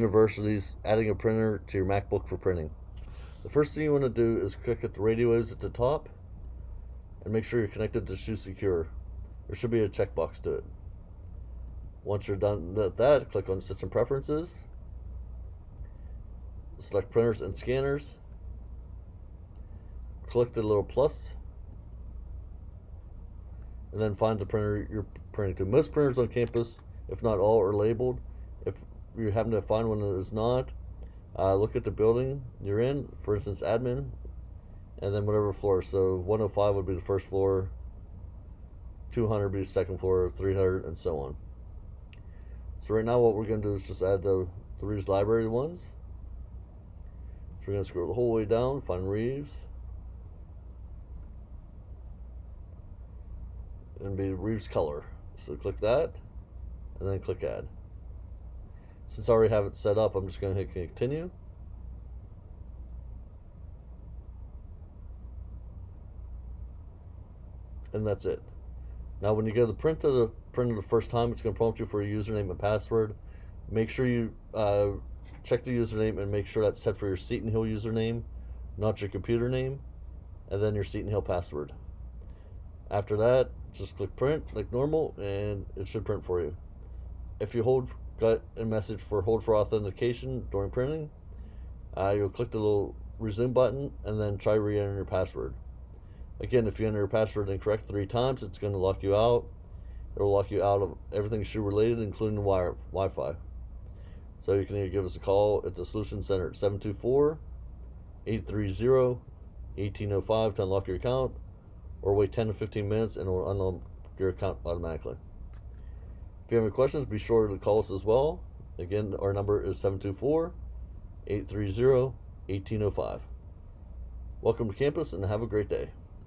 Universities adding a printer to your MacBook for printing. The first thing you want to do is click at the radio waves at the top and make sure you're connected to SHU Secure. There should be a checkbox to it. Once you're done with that, click on System Preferences, select Printers and Scanners, click the little plus, and then find the printer you're printing to. Most printers on campus, if not all, are labeled. If you happen to find one that is not, look at the building you're in, for instance, admin, and then whatever floor. So 105 would be the first floor, 200 would be the second floor, 300, and so on. So right now what we're going to do is just add the Reeves library ones. So we're going to scroll the whole way down, find Reeves, and be Reeves color. So click that, and then click add. Since I already have it set up, I'm just going to hit continue. And that's it. Now when you go to print the printer the first time, it's going to prompt you for a username and password. Make sure you check the username and make sure that's set for your Seton Hill username, not your computer name, and then your Seton Hill password. After that, just click print like normal, and it should print for you. If you got a message for hold for authentication during printing, you'll click the little resume button and then try re-entering your password. Again, if you enter your password incorrect 3 times, it's going to lock you out. It will lock you out of everything SHU related, including the Wi-Fi. So you can either give us a call at the Solution Center at 724-830-1805 to unlock your account, or wait 10 to 15 minutes and it will unlock your account automatically. If you have any questions, be sure to call us as well. Again, our number is 724-830-1805. Welcome to campus and have a great day.